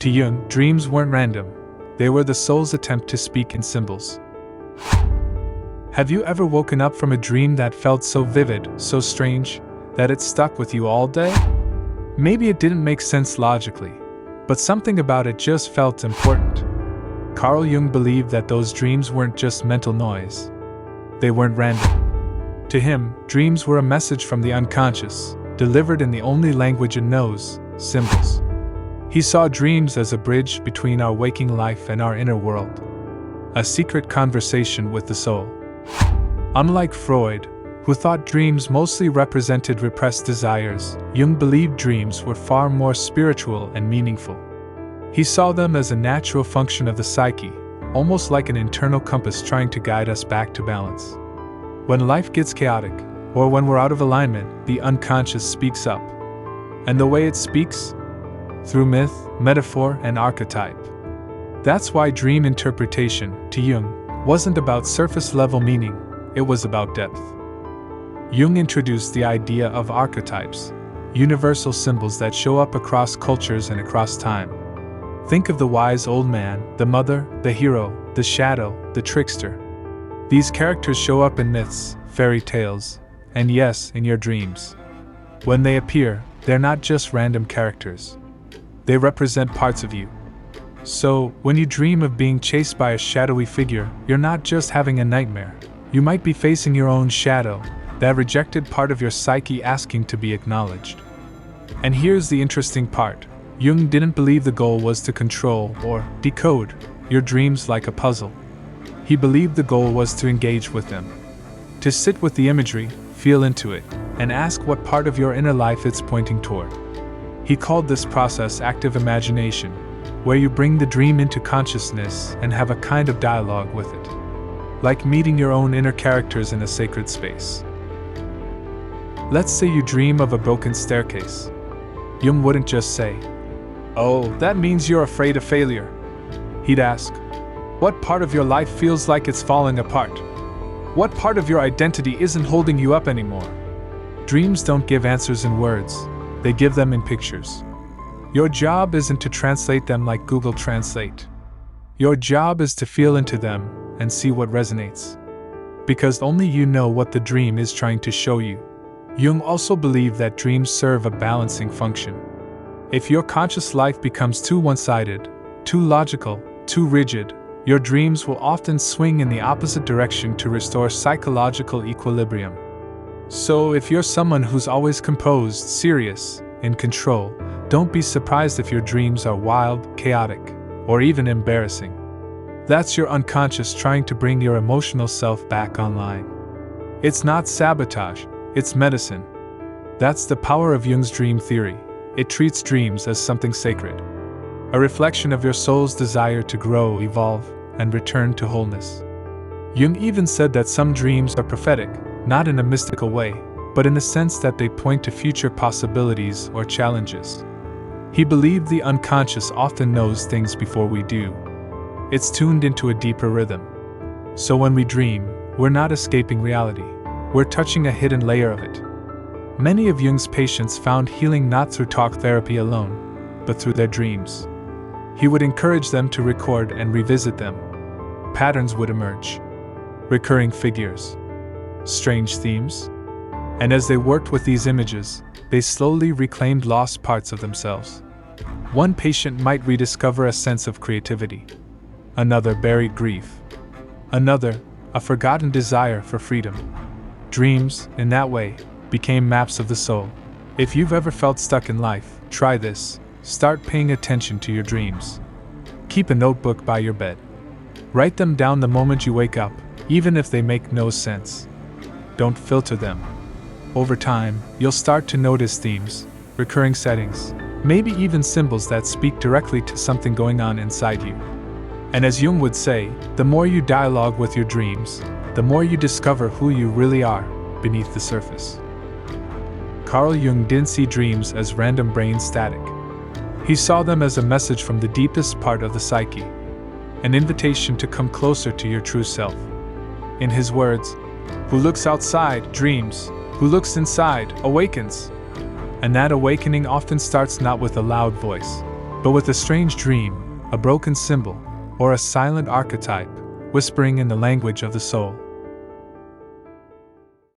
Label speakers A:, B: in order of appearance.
A: To Jung, dreams weren't random. They were the soul's attempt to speak in symbols. Have you ever woken up from a dream that felt so vivid, so strange, that it stuck with you all day? Maybe it didn't make sense logically, but something about it just felt important. Carl Jung believed that those dreams weren't just mental noise. They weren't random. To him, dreams were a message from the unconscious, delivered in the only language it knows, symbols. He saw dreams as a bridge between our waking life and our inner world, a secret conversation with the soul. Unlike Freud, who thought dreams mostly represented repressed desires, Jung believed dreams were far more spiritual and meaningful. He saw them as a natural function of the psyche, almost like an internal compass trying to guide us back to balance. When life gets chaotic, or when we're out of alignment, the unconscious speaks up. And the way it speaks? Through myth, metaphor, and archetype. That's why dream interpretation, to Jung, wasn't about surface-level meaning, it was about depth. Jung introduced the idea of archetypes, universal symbols that show up across cultures and across time. Think of the wise old man, the mother, the hero, the shadow, the trickster. These characters show up in myths, fairy tales, and yes, in your dreams. When they appear, they're not just random characters. They represent parts of you. So, when you dream of being chased by a shadowy figure, you're not just having a nightmare. You might be facing your own shadow, that rejected part of your psyche asking to be acknowledged. And here's the interesting part. Jung didn't believe the goal was to control or decode your dreams like a puzzle. He believed the goal was to engage with them. To sit with the imagery, feel into it, and ask what part of your inner life it's pointing toward. He called this process active imagination, where you bring the dream into consciousness and have a kind of dialogue with it. Like meeting your own inner characters in a sacred space. Let's say you dream of a broken staircase. Jung wouldn't just say, "Oh, that means you're afraid of failure." He'd ask, "What part of your life feels like it's falling apart? What part of your identity isn't holding you up anymore?" Dreams don't give answers in words, they give them in pictures. Your job isn't to translate them like Google Translate. Your job is to feel into them and see what resonates. Because only you know what the dream is trying to show you. Jung also believed that dreams serve a balancing function. If your conscious life becomes too one-sided, too logical, too rigid, your dreams will often swing in the opposite direction to restore psychological equilibrium. So if you're someone who's always composed, serious, in control, don't be surprised if your dreams are wild, chaotic, or even embarrassing. That's your unconscious trying to bring your emotional self back online. It's not sabotage, it's medicine. That's the power of Jung's dream theory. It treats dreams as something sacred. A reflection of your soul's desire to grow, evolve, and return to wholeness. Jung even said that some dreams are prophetic, not in a mystical way, but in the sense that they point to future possibilities or challenges. He believed the unconscious often knows things before we do. It's tuned into a deeper rhythm. So when we dream, we're not escaping reality. We're touching a hidden layer of it. Many of Jung's patients found healing not through talk therapy alone, but through their dreams. He would encourage them to record and revisit them. Patterns would emerge. Recurring figures. Strange themes. And as they worked with these images, they slowly reclaimed lost parts of themselves. One patient might rediscover a sense of creativity. Another buried grief. Another, a forgotten desire for freedom. Dreams, in that way, became maps of the soul. If you've ever felt stuck in life, try this. Start paying attention to your dreams. Keep a notebook by your bed. Write them down the moment you wake up, even if they make no sense. Don't filter them. Over time, you'll start to notice themes, recurring settings, maybe even symbols that speak directly to something going on inside you. And as Jung would say, the more you dialogue with your dreams, the more you discover who you really are beneath the surface. Carl Jung didn't see dreams as random brain static. He saw them as a message from the deepest part of the psyche, an invitation to come closer to your true self. In his words, "Who looks outside dreams, who looks inside awakens." And that awakening often starts not with a loud voice, but with a strange dream, a broken symbol, or a silent archetype, whispering in the language of the soul.